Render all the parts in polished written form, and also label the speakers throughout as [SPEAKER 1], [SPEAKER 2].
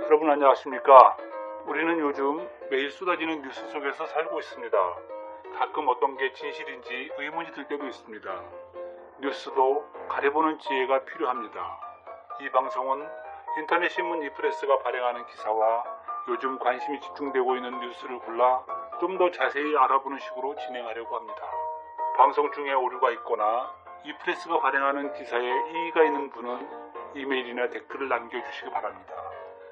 [SPEAKER 1] 여러분 안녕하십니까? 우리는 요즘 매일 쏟아지는 뉴스 속에서 살고 있습니다. 가끔 어떤 게 진실인지 의문이 들 때도 있습니다. 뉴스도 가려보는 지혜가 필요합니다. 이 방송은 인터넷 신문 이프레스가 발행하는 기사와 요즘 관심이 집중되고 있는 뉴스를 골라 좀 더 자세히 알아보는 식으로 진행하려고 합니다. 방송 중에 오류가 있거나 이프레스가 발행하는 기사에 이의가 있는 분은 이메일이나 댓글을 남겨주시기 바랍니다.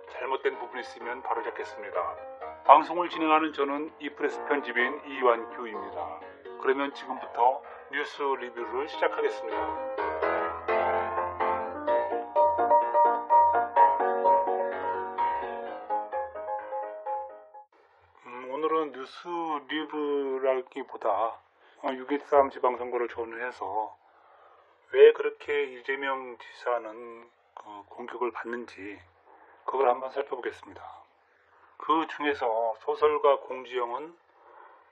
[SPEAKER 1] 잘못된 부분이 있으면 바로잡겠습니다. 방송을 진행하는 저는 이프레스 편집인 이완규입니다. 그러면 지금부터 뉴스 리뷰를 시작하겠습니다. 오늘은 뉴스 리뷰라기보다 6.13 지방선거를 전후해서 왜 그렇게 이재명 지사는 공격을 받는지 그걸 한번 살펴보겠습니다. 그 중에서 소설가 공지영은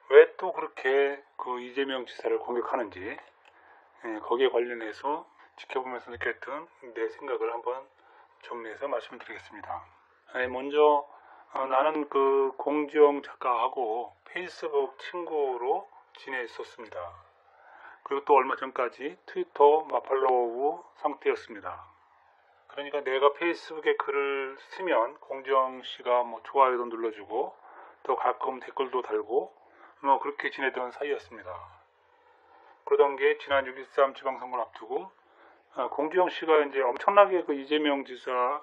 [SPEAKER 1] 왜 또 그렇게 이재명 지사를 공격하는지 거기에 관련해서 지켜보면서 느꼈던 내 생각을 한번 정리해서 말씀드리겠습니다. 먼저 나는 공지영 작가하고 페이스북 친구로 지냈었습니다. 그리고 또 얼마 전까지 트위터 팔로우 상태였습니다. 그러니까 내가 페이스북에 글을 쓰면 공지영 씨가 좋아요도 눌러주고 또 가끔 댓글도 달고 그렇게 지내던 사이였습니다. 그러던 게 지난 6.13 지방선거를 앞두고 공지영 씨가 이제 엄청나게 이재명 지사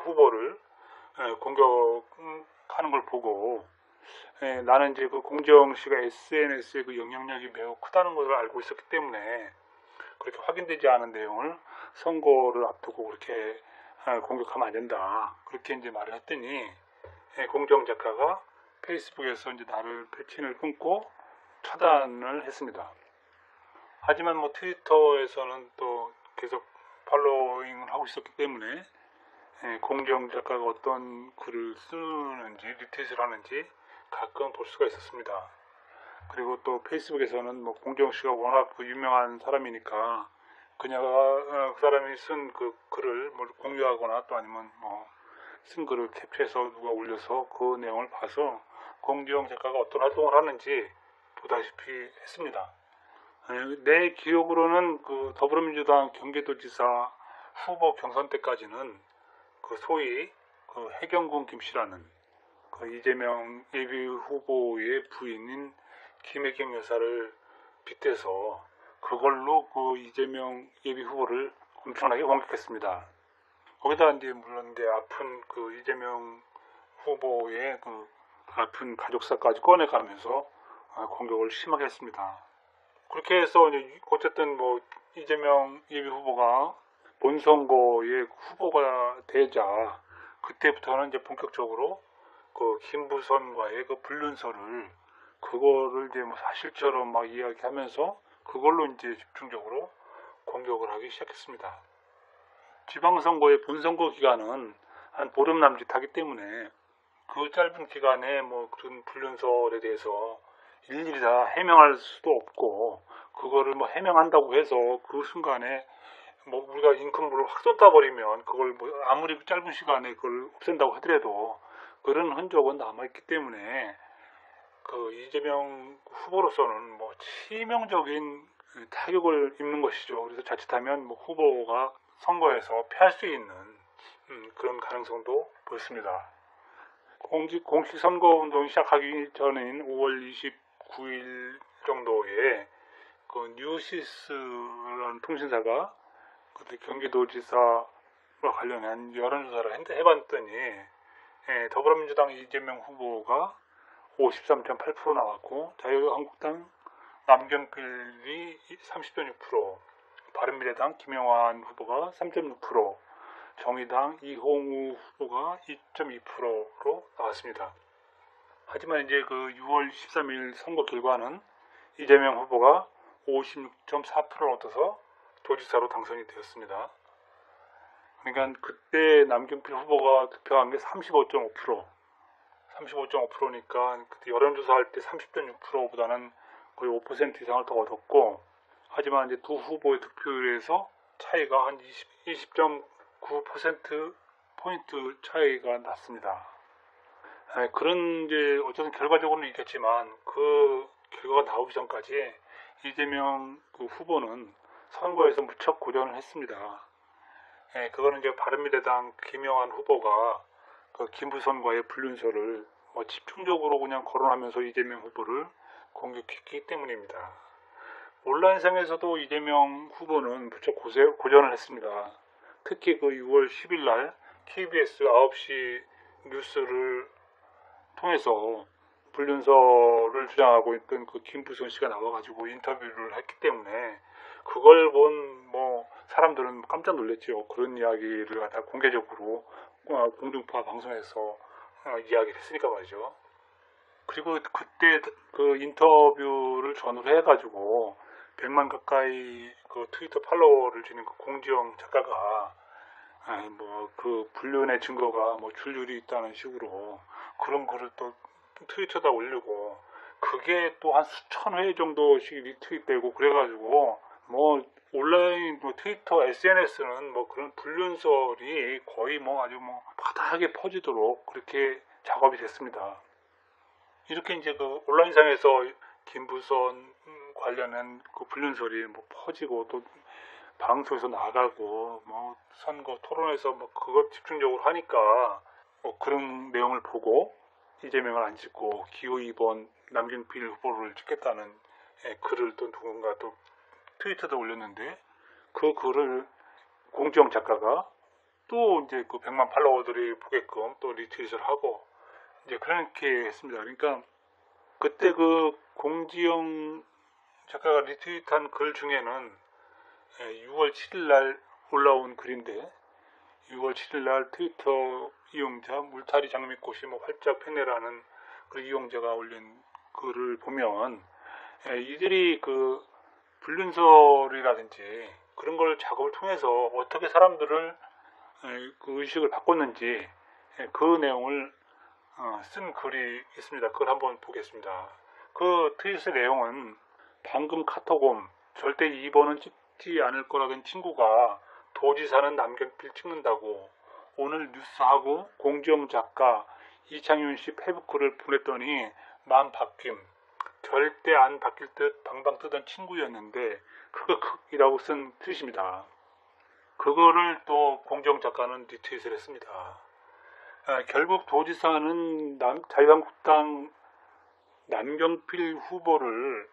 [SPEAKER 1] 후보를 공격하는 걸 보고 나는 이제 공지영 씨가 SNS의 영향력이 매우 크다는 것을 알고 있었기 때문에 그렇게 확인되지 않은 내용을 선거를 앞두고 그렇게 공격하면 안 된다. 그렇게 이제 말을 했더니 공지영 작가가 페이스북에서 이제 나를 패친을 끊고 차단을 했습니다. 하지만 트위터에서는 또 계속 팔로잉을 하고 있었기 때문에 공지영 작가가 어떤 글을 쓰는지 리트윗을 하는지 가끔 볼 수가 있었습니다. 그리고 또 페이스북에서는 공지영 씨가 워낙 유명한 사람이니까 그 사람이 쓴 글을 공유하거나 또 아니면 쓴 글을 캡처해서 누가 올려서 그 내용을 봐서 공지영 작가가 어떤 활동을 하는지 보다시피 했습니다. 내 기억으로는 더불어민주당 경기도지사 후보 경선 때까지는 소위 해경군 김씨라는 이재명 예비 후보의 부인인 김혜경 여사를 빗대서 그걸로 이재명 예비 후보를 엄청나게 공격했습니다. 거기다 이제 물론 아픈 이재명 후보의 아픈 가족사까지 꺼내가면서 공격을 심하게 했습니다. 그렇게 해서 이제 어쨌든 이재명 예비 후보가 본선거의 후보가 되자 그때부터는 이제 본격적으로 김부선과의 불륜설을 그거를 이제 사실처럼 이야기하면서 그걸로 이제 집중적으로 공격을 하기 시작했습니다. 지방선거의 본선거 기간은 한 보름 남짓하기 때문에 그 짧은 기간에 그런 불륜설에 대해서 일일이 다 해명할 수도 없고 그거를 해명한다고 해서 그 순간에 우리가 잉크물을 확 쏟아버리면 그걸 아무리 짧은 시간에 그걸 없앤다고 하더라도 그런 흔적은 남아있기 때문에 이재명 후보로서는 치명적인 타격을 입는 것이죠. 그래서 자칫하면 후보가 선거에서 패할 수 있는 그런 가능성도 보였습니다. 공식 선거운동이 시작하기 전인 5월 29일 정도에 뉴시스라는 통신사가 그때 경기도지사와 관련한 여론조사를 해봤더니 더불어민주당 이재명 후보가 53.8% 나왔고 자유한국당 남경필이 30.6%, 바른미래당 김영환 후보가 3.6%, 정의당 이홍우 후보가 2.2%로 나왔습니다. 하지만 이제 6월 13일 선거 결과는 이재명 후보가 56.4%를 얻어서 도지사로 당선이 되었습니다. 그러니까 그때 남경필 후보가 득표한 게 35.5%니까 그때 여론조사할 때 30.6%보다는 거의 5% 이상을 더 얻었고, 하지만 이제 두 후보의 득표율에서 차이가 한 20.9% 포인트 차이가 났습니다. 그런 이제 어쨌든 결과적으로는 이겼지만 그 결과가 나오기 전까지 이재명 그 후보는 선거에서 무척 고전을 했습니다. 그거는 이제 바른미래당 김영환 후보가 그 김부선과의 불륜설을 집중적으로 그냥 거론하면서 이재명 후보를 공격했기 때문입니다. 온라인상에서도 이재명 후보는 무척 고전을 했습니다. 특히 그 6월 10일 날 KBS 9시 뉴스를 통해서 불륜설을 주장하고 있던 그 김부선 씨가 나와가지고 인터뷰를 했기 때문에 그걸 본 사람들은 깜짝 놀랐죠. 그런 이야기를 갖다 공개적으로 공중파 방송에서 이야기를 했으니까 말이죠. 그리고 그때 그 인터뷰를 전후로 해가지고 100만 가까이 그 트위터 팔로워를 지닌 그 공지영 작가가 그 불륜의 증거가 줄줄이 있다는 식으로 그런 글을 또 트위터에다 올리고 그게 또 한 수천 회 정도씩 리트윗되고 그래가지고 온라인 트위터 SNS는 그런 불륜설이 거의 아주 바닥에 퍼지도록 그렇게 작업이 됐습니다. 이렇게 이제 그 온라인상에서 김부선 관련한 그 불륜설이 퍼지고 또 방송에서 나가고 선거 토론에서 그것 집중적으로 하니까 그런 내용을 보고 이재명을 안 찍고 기호 2번 남경필 후보를 찍겠다는 글을 또 누군가 또 트위터에 올렸는데 그 글을 공지영 작가가 또 이제 그 100만 팔로워들이 보게끔 또 리트윗을 하고 이제 그렇게 했습니다. 그러니까 그때 그 공지영 작가가 리트윗한 글 중에는 6월 7일 날 올라온 글인데 6월 7일 날 트위터 이용자 물타리 장미꽃이 활짝 폈네라는 그 이용자가 올린 글을 보면 이들이 그 불륜설이라든지 그런 걸 작업을 통해서 어떻게 사람들을 그 의식을 바꿨는지 그 내용을 쓴 글이 있습니다. 그걸 한번 보겠습니다. 그 트윗의 내용은 방금 카톡 절대 2번은 찍지 않을 거라던 친구가 도지사는 남경필 찍는다고 오늘 뉴스하고 공지영 작가 이창윤 씨 페이북글을 보냈더니 마음 바뀜. 절대 안 바뀔 듯 방방 뜨던 친구였는데 그거 크이라고 쓴 트윗입니다. 그거를 또 공지영 작가는 리트윗을 했습니다. 결국 도지사는 자유한국당 남경필 후보를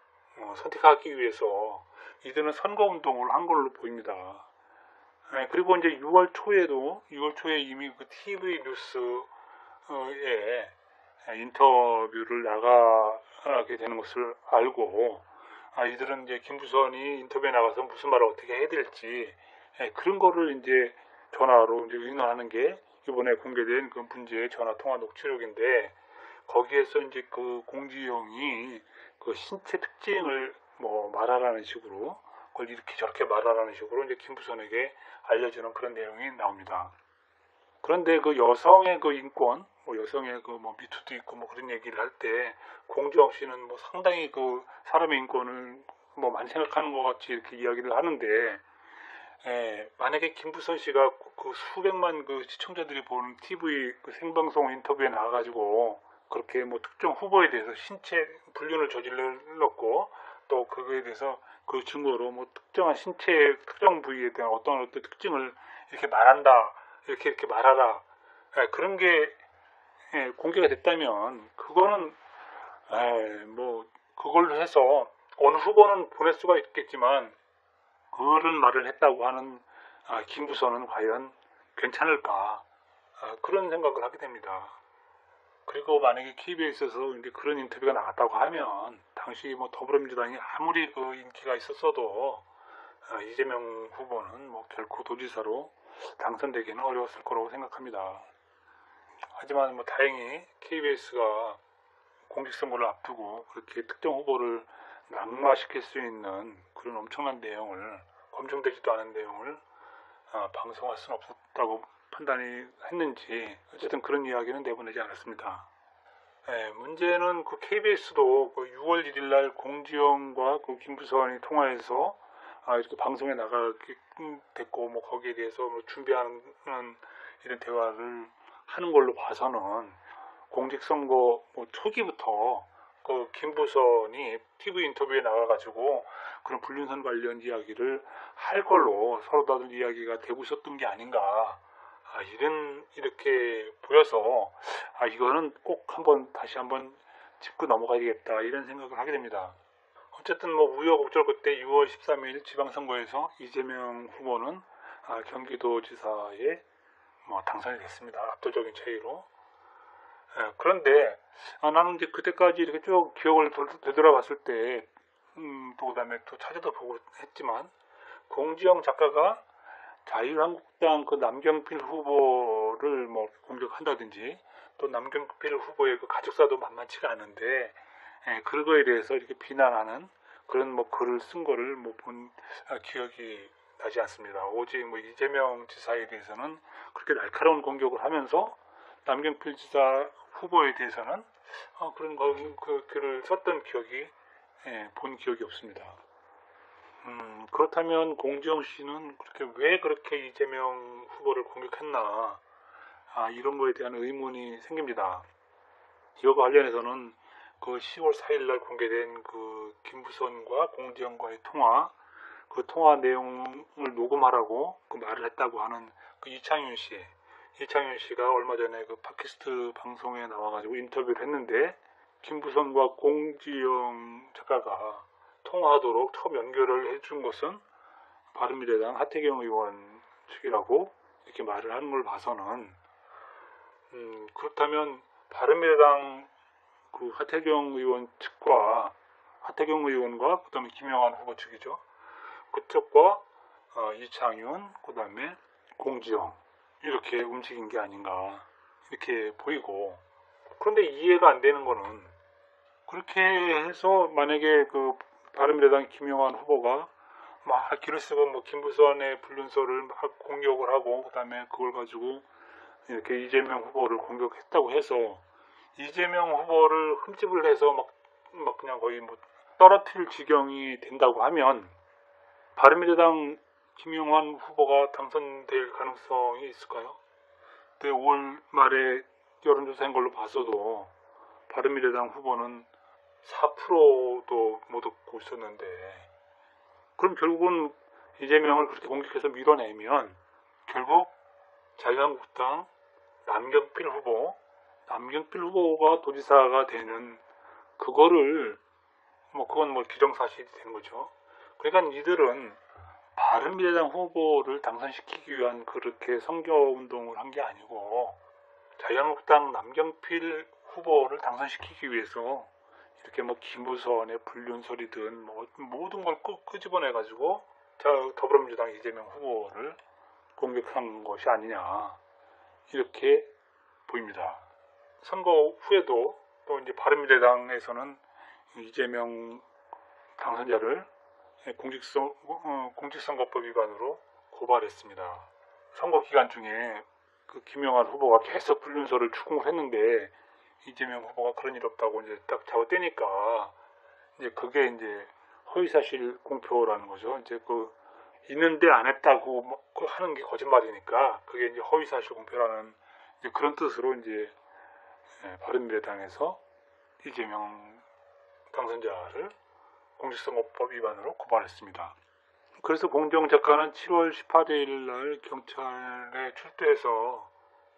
[SPEAKER 1] 선택하기 위해서 이들은 선거운동을 한 걸로 보입니다. 그리고 이제 6월 초에 이미 그 TV 뉴스에 인터뷰를 나가게 되는 것을 알고 이들은 이제 김부선이 인터뷰에 나가서 무슨 말을 어떻게 해야 될지 그런 거를 이제 전화로 이제 의논하는 게 이번에 공개된 그 문제의 전화 통화 녹취록인데 거기에서 이제 그 공지영이 그 신체 특징을 말하라는 식으로 그걸 이렇게 저렇게 말하라는 식으로 이제 김부선에게 알려주는 그런 내용이 나옵니다. 그런데 그 여성의 그 인권, 여성의 그 미투도 있고 그런 얘기를 할 때 공지영 씨는 상당히 그 사람의 인권을 많이 생각하는 것 같이 이렇게 이야기를 하는데 만약에 김부선 씨가 그 수백만 그 시청자들이 보는 TV 그 생방송 인터뷰에 나와가지고 그렇게 특정 후보에 대해서 신체 불륜을 저질렀고 또 그거에 대해서 그 증거로 특정한 신체 특정 부위에 대한 어떤 특징을 이렇게 말한다 이렇게 말하라 그런 게 공개가 됐다면 그거는 그걸로 해서 어느 후보는 보낼 수가 있겠지만 그런 말을 했다고 하는 김부선은 과연 괜찮을까 그런 생각을 하게 됩니다. 그리고 만약에 KBS에서 이제 그런 인터뷰가 나왔다고 하면 당시 더불어민주당이 아무리 그 인기가 있었어도 이재명 후보는 결코 도지사로 당선되기는 어려웠을 거라고 생각합니다. 하지만 다행히 KBS가 공직선거를 앞두고 그렇게 특정 후보를 낙마시킬 수 있는 그런 엄청난 내용을 검증되지도 않은 내용을 방송할 수는 없었다고 판단이 했는지 어쨌든 그런 이야기는 내보내지 않았습니다. 문제는 그 KBS도 그 6월 1일 날 공지영과 그 김부선이 통화해서 이렇게 방송에 나가게 됐고 거기에 대해서 준비하는 이런 대화를 하는 걸로 봐서는 공직선거 뭐 초기부터 그 김부선이 TV 인터뷰에 나와가지고 그런 불륜선 관련 이야기를 할 걸로 서로 다들 이야기가 되고 있었던 게 아닌가. 이렇게 보여서 이거는 꼭 다시 한번 짚고 넘어가야겠다 이런 생각을 하게 됩니다. 어쨌든 뭐 우여곡절 끝에 6월 13일 지방선거에서 이재명 후보는 경기도지사에 당선이 됐습니다. 압도적인 차이로. 그런데 나는 이제 그때까지 이렇게 쭉 기억을 되돌아봤을 때 또 그다음에 또 찾아도 보고 했지만 공지영 작가가 자유한국당 그 남경필 후보를 공격한다든지 또 남경필 후보의 그 가족사도 만만치가 않은데 그거에 대해서 이렇게 비난하는 그런 글을 쓴 거를 본 기억이 나지 않습니다. 오직 이재명 지사에 대해서는 그렇게 날카로운 공격을 하면서 남경필 지사 후보에 대해서는 그런 그 글을 썼던 기억이 본 기억이 없습니다. 그렇다면 공지영 씨는 왜 그렇게 이재명 후보를 공격했나 이런 거에 대한 의문이 생깁니다. 이와 관련해서는 그 10월 4일날 공개된 그 김부선과 공지영과의 통화, 그 통화 내용을 녹음하라고 그 말을 했다고 하는 그 이창윤 씨가 얼마 전에 그 팟캐스트 방송에 나와가지고 인터뷰를 했는데 김부선과 공지영 작가가 통화하도록 처음 연결을 해준 것은 바른미래당 하태경 의원 측이라고 이렇게 말을 하는 걸 봐서는 그렇다면 바른미래당 그 하태경 의원 측과 하태경 의원과 그다음에 김영환 후보 측이죠. 그쪽과 이창윤 그다음에 공지영 이렇게 움직인 게 아닌가 이렇게 보이고 그런데 이해가 안 되는 거는 그렇게 해서 만약에 그 바른미래당 김영환 후보가 막 길을 쓰고 김부선의 불륜설을 막 공격을 하고 그다음에 그걸 가지고 이렇게 이재명 후보를 공격했다고 해서 이재명 후보를 흠집을 해서 막 그냥 거의 떨어뜨릴 지경이 된다고 하면 바른미래당 김영환 후보가 당선될 가능성이 있을까요? 5월 말에 여론조사한 걸로 봐서도 바른미래당 후보는 4%도 못 얻고 있었는데 그럼 결국은 이재명을 그렇게 공격해서 밀어내면 결국 자유한국당 남경필 후보가 도지사가 되는 그거를 그건 기정사실이 된 거죠. 그러니까 이들은 바른미래당 후보를 당선시키기 위한 그렇게 선거운동을 한 게 아니고 자유한국당 남경필 후보를 당선시키기 위해서 이렇게 김부선의 불륜설이든 모든 걸 끄집어내가지고 더불어민주당 이재명 후보를 공격한 것이 아니냐 이렇게 보입니다. 선거 후에도 또 이제 바른미래당에서는 이재명 당선자를 공직선거법 위반으로 고발했습니다. 선거 기간 중에 그 김영환 후보가 계속 불륜설을 추궁을 했는데 이재명 후보가 그런 일 없다고 이제 딱 잡아떼니까 이제 그게 이제 허위사실 공표라는 거죠. 이제 있는데 안 했다고 하는 게 거짓말이니까 그게 이제 허위사실 공표라는 이제 그런 뜻으로 이제 바른미래당에서 이재명 당선자를 공직선거법 위반으로 고발했습니다. 그래서 공정 작가는 7월 18일 날 경찰에 출두해서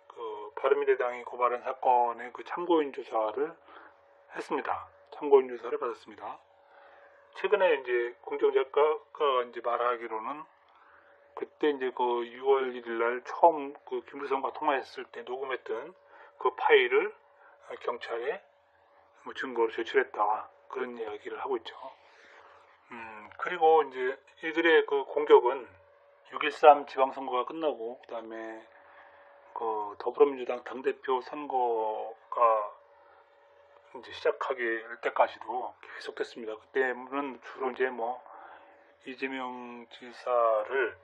[SPEAKER 1] 그 바른미래당이 고발한 사건의 그 참고인 조사를 했습니다. 참고인 조사를 받았습니다. 최근에 이제 공정 작가가 이제 말하기로는 그때 이제 그 6월 1일 날 처음 그 김부선과 통화했을 때 녹음했던 그 파일을 경찰에 증거로 제출했다 그런 이야기를 하고 있죠. 그리고 이제 이들의 그 공격은 6.13 지방선거가 끝나고 그다음에 그 더불어민주당 당대표 선거가 이제 시작하기 때까지도 계속됐습니다. 그때는 주로 이제 이재명 지사를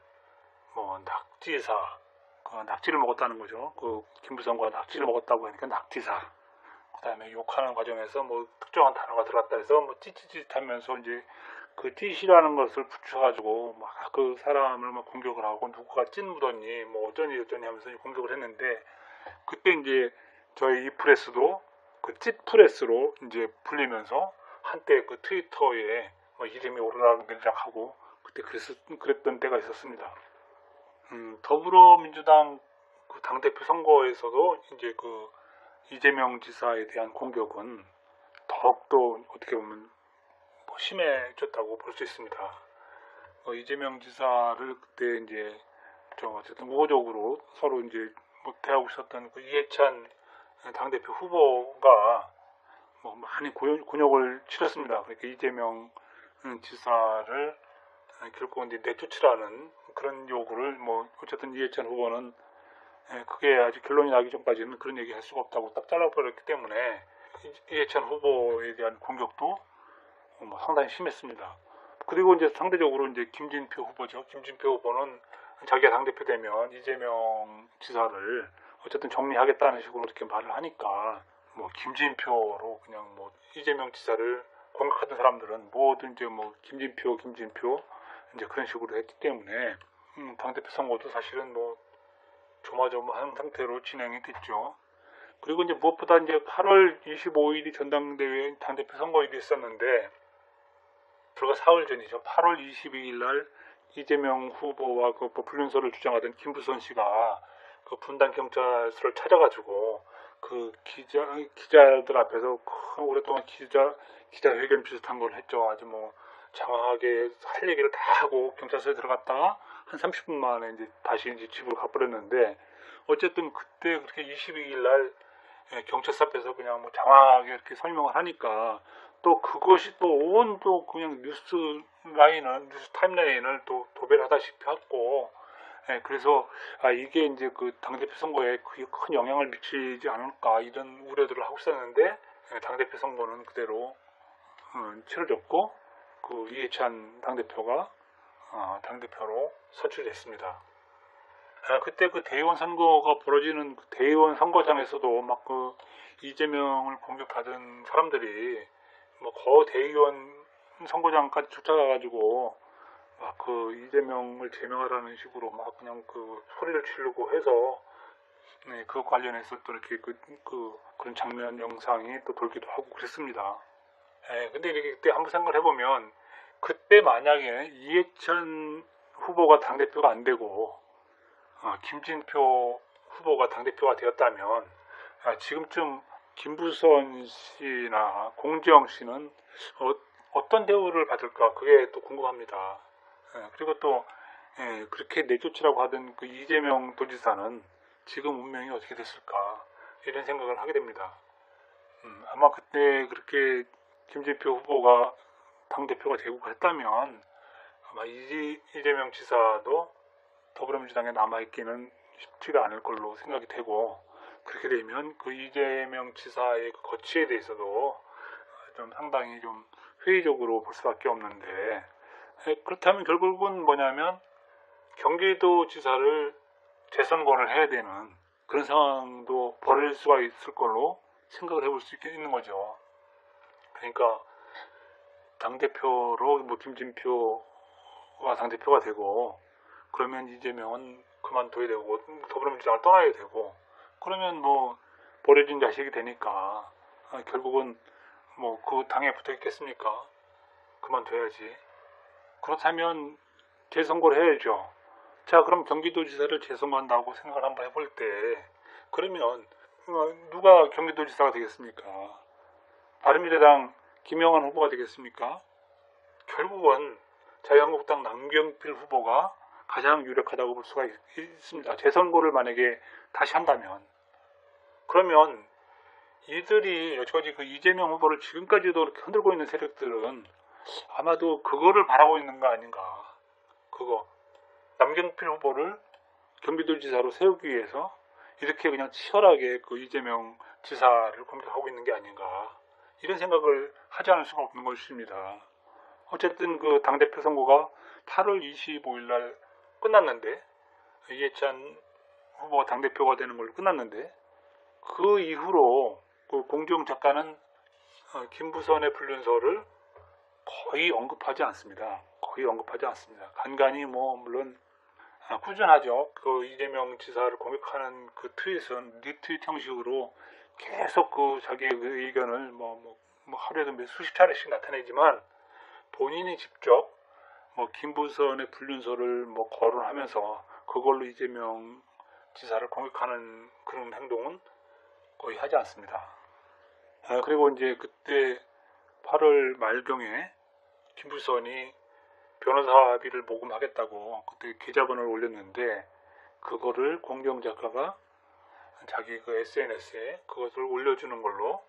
[SPEAKER 1] 낙지사, 낙지를 먹었다는 거죠. 그 김부선과 낙지를 먹었다고 하니까 낙지사. 그다음에 욕하는 과정에서 특정한 단어가 들어갔다 해서 찌찌찌하면서 이제 그 찌시라는 것을 붙여가지고 막 그 사람을 막 공격을 하고 누구가 찐 묻었니 뭐 어쩌니 하면서 공격을 했는데, 그때 이제 저희 이 프레스도 그 찌프레스로 이제 불리면서 한때 그 트위터에 뭐 이름이 오르락내리락 하고 그때 그랬던 때가 있었습니다. 더불어민주당 그 당대표 선거에서도 이제 그 이재명 지사에 대한 공격은 더욱더 어떻게 보면 뭐 심해졌다고 볼 수 있습니다. 이재명 지사를 그때 이제 좀 어쨌든 우호적으로 서로 이제 뭐 대하고 있었던 그 이해찬 당대표 후보가 뭐 많이 곤욕을 치렀습니다. 그러니까 이재명 지사를 결국 이제 내쫓으라는 그런 요구를 뭐 어쨌든 이해찬 후보는 그게 아직 결론이 나기 전까지는 그런 얘기 할 수가 없다고 딱 잘라버렸기 때문에 이해찬 후보에 대한 공격도 뭐 상당히 심했습니다. 그리고 이제 상대적으로 이제 김진표 후보죠. 김진표 후보는 자기가 당대표 되면 이재명 지사를 어쨌든 정리하겠다는 식으로 이렇게 말을 하니까 뭐 김진표로 그냥 뭐 이재명 지사를 공격하던 사람들은 모든 이제 뭐 김진표 이제 그런 식으로 했기 때문에 당대표 선거도 사실은 뭐 조마조마한 상태로 진행이 됐죠. 그리고 이제 무엇보다 이제 8월 25일이 전당대회 당대표 선거일이 있었는데, 불과 사흘 전이죠. 8월 22일 날 이재명 후보와 그 불륜설을 주장하던 김부선 씨가 그 분당 경찰서를 찾아가지고 그 기자들 앞에서 오랫동안 기자회견 비슷한 걸 했죠. 아주 뭐 장황하게 할 얘기를 다 하고 경찰서에 들어갔다가 한 30분 만에 이제 다시 이제 집으로 가버렸는데, 어쨌든 그때 그렇게 22일 날 경찰서 앞에서 그냥 뭐 장황하게 이렇게 설명을 하니까 또 그것이 또 온 또 그냥 뉴스 타임라인을 또 도배를 하다시피 했고, 그래서 이게 이제 그 당대표 선거에 그게 큰 영향을 미치지 않을까 이런 우려들을 하고 있었는데, 당대표 선거는 그대로 치러졌고 그 이해찬 당대표가 당대표로 선출됐습니다. 그때 그 대의원 선거가 벌어지는 그 대의원 선거장에서도 막 그 이재명을 공격하던 사람들이 뭐 대의원 선거장까지 쫓아가가지고 막 그 이재명을 제명하라는 식으로 막 그냥 그 소리를 지르고 해서, 그 관련해서 또 이렇게 그런 장면 영상이 또 돌기도 하고 그랬습니다. 근데 이렇게 그때 한번 생각을 해보면, 그때 만약에 이해찬 후보가 당대표가 안 되고 김진표 후보가 당대표가 되었다면 지금쯤 김부선 씨나 공지영 씨는 어떤 대우를 받을까, 그게 또 궁금합니다. 그리고 또 그렇게 내쫓으라고 하던 그 이재명 도지사는 지금 운명이 어떻게 됐을까, 이런 생각을 하게 됩니다. 아마 그때 그렇게 김진표 후보가 당대표가 되고 했다면 아마 이재명 지사도 더불어민주당에 남아있기는 쉽지가 않을 걸로 생각이 되고, 그렇게 되면 그 이재명 지사의 그 거취에 대해서도 좀 상당히 좀 회의적으로 볼 수밖에 없는데, 그렇다면 결국은 뭐냐면 경기도 지사를 재선거를 해야 되는 그런 상황도 벌일 수가 있을 걸로 생각을 해볼 수 있는 거죠. 그러니까 당대표로 뭐 김진표가 당대표가 되고, 그러면 이재명은 그만둬야 되고 더불어민주당을 떠나야 되고, 그러면 뭐 버려진 자식이 되니까 결국은 뭐 그 당에 붙어 있겠습니까? 그만둬야지. 그렇다면 재선거를 해야죠. 자, 그럼 경기도지사를 재선거한다고 생각을 한번 해볼 때, 그러면 누가 경기도지사가 되겠습니까? 바른미래당 김영환 후보가 되겠습니까? 결국은 자유한국당 남경필 후보가 가장 유력하다고 볼 수가 있습니다. 재선거를 만약에 다시 한다면. 그러면 이들이 여태까지 그 이재명 후보를 지금까지도 이렇게 흔들고 있는 세력들은 아마도 그거를 바라고 있는 거 아닌가. 남경필 후보를 경기도지사로 세우기 위해서 이렇게 그냥 치열하게 그 이재명 지사를 공격하고 있는 게 아닌가, 이런 생각을 하지 않을 수가 없는 것입니다. 어쨌든 그 당대표 선거가 8월 25일 날 끝났는데, 이해찬 후보가 당대표가 되는 걸로 끝났는데, 그 이후로 그 공지영 작가는 김부선의 불륜설을 거의 언급하지 않습니다. 거의 언급하지 않습니다. 간간히 뭐 물론 꾸준하죠. 그 이재명 지사를 공격하는 그 트윗은 리트윗 형식으로 계속 그 자기의 그 의견을 뭐 하루에도 수십 차례씩 나타내지만 본인이 직접 뭐 김부선의 불륜설을 뭐 거론하면서 그걸로 이재명 지사를 공격하는 그런 행동은 거의 하지 않습니다. 그리고 이제 그때 8월 말경에 김부선이 변호사비를 모금하겠다고 그때 계좌번호를 올렸는데 그거를 공정 작가가 자기 그 SNS에 그것을 올려주는 걸로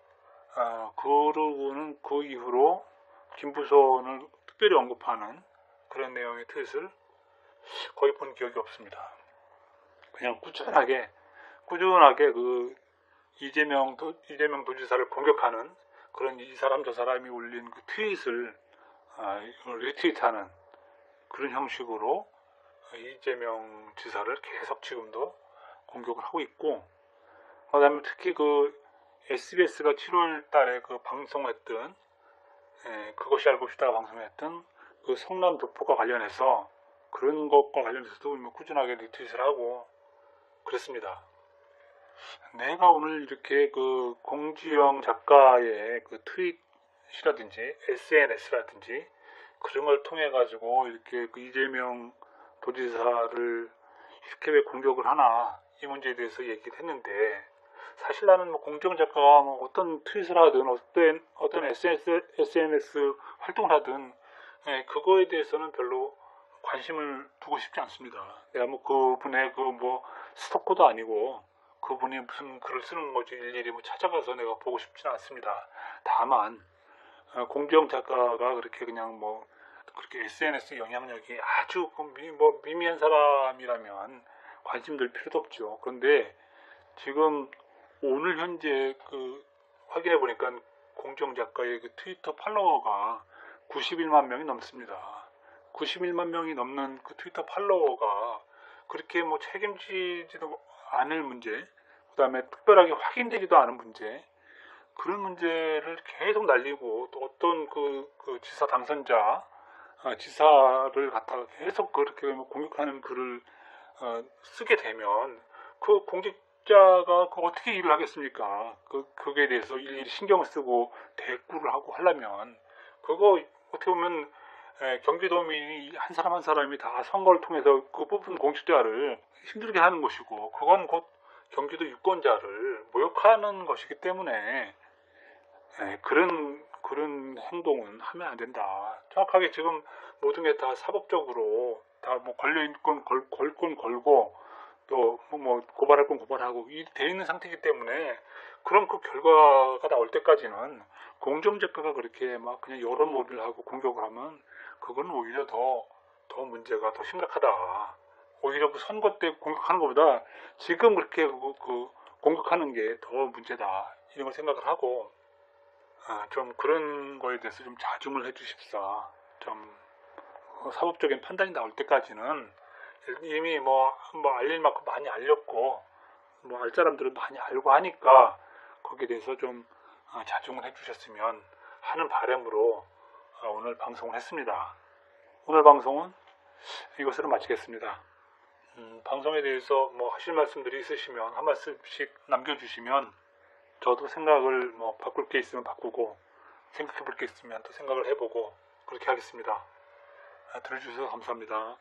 [SPEAKER 1] 그러고는 그 이후로 김부선을 특별히 언급하는 그런 내용의 트윗을 거의 본 기억이 없습니다. 그냥 꾸준하게 그 이재명 도지사를 공격하는 그런 이 사람 저 사람이 올린 그 트윗을 리트윗하는 그런 형식으로 이재명 지사를 계속 지금도 공격을 하고 있고, 그다음에 특히 그 SBS가 7월 달에 그 방송했던 그것이 알고 싶다가 방송했던 그 성남 교포과 관련해서 그런 것과 관련해서도 뭐 꾸준하게 리트윗을 하고 그랬습니다. 내가 오늘 이렇게 그 공지영 작가의 그 트윗이라든지 SNS라든지 그런 걸 통해 가지고 이렇게 그 이재명 도지사를 이렇게 왜 공격을 하나 이 문제에 대해서 얘기를 했는데, 사실 나는 뭐 공지영 작가가 뭐 어떤 트윗을 하든 어떤 SNS 활동을 하든 그거에 대해서는 별로 관심을 두고 싶지 않습니다. 내가 뭐 그분의 그 뭐 스토커도 아니고 그분이 무슨 글을 쓰는 거지 일일이 뭐 찾아가서 내가 보고 싶지는 않습니다. 다만 공지영 작가가 그렇게 그냥 뭐 그렇게 SNS 영향력이 아주 뭐 미미한 사람이라면 관심 들 필요도 없죠. 그런데 지금 오늘 현재 그 확인해 보니까 공지영 작가의 그 트위터 팔로워가 91만 명이 넘습니다. 91만 명이 넘는 그 트위터 팔로워가 그렇게 뭐 책임지지도 않을 문제, 그 다음에 특별하게 확인되지도 않은 문제, 그런 문제를 계속 날리고 또 어떤 그 지사 당선자, 지사를 갖다가 계속 그렇게 공격하는 글을 쓰게 되면 그 공직자가 어떻게 일을 하겠습니까? 그거에 대해서 일일이 신경을 쓰고 대꾸를 하고 하려면 그거 어떻게 보면 경기도민이 한 사람 한 사람이 다 선거를 통해서 그 뽑은 공직자를 힘들게 하는 것이고, 그건 곧 경기도 유권자를 모욕하는 것이기 때문에 그런 행동은 하면 안 된다. 정확하게 지금 모든 게 다 사법적으로 다 뭐 걸릴 건 걸고 또 뭐 고발할 건 고발하고 이 돼 있는 상태이기 때문에 그런 그 결과가 나올 때까지는 공정작가가 그렇게 막 그냥 여론몰이를 하고 공격을 하면 그건 오히려 더 문제가 더 심각하다. 오히려 그 선거 때 공격하는 것보다 지금 그렇게 그 공격하는 게 더 문제다. 이런 걸 생각을 하고 좀 그런 거에 대해서 좀 자중을 해주십사. 좀 사법적인 판단이 나올 때까지는 이미 뭐 알릴 만큼 많이 알렸고 뭐 알 사람들은 많이 알고 하니까 거기에 대해서 좀 자중을 해주셨으면 하는 바람으로 오늘 방송을 했습니다. 오늘 방송은 이것으로 마치겠습니다. 방송에 대해서 뭐 하실 말씀들이 있으시면 한 말씀씩 남겨주시면 저도 생각을 뭐 바꿀 게 있으면 바꾸고 생각해 볼 게 있으면 또 생각을 해보고 그렇게 하겠습니다. 들어주셔서 감사합니다.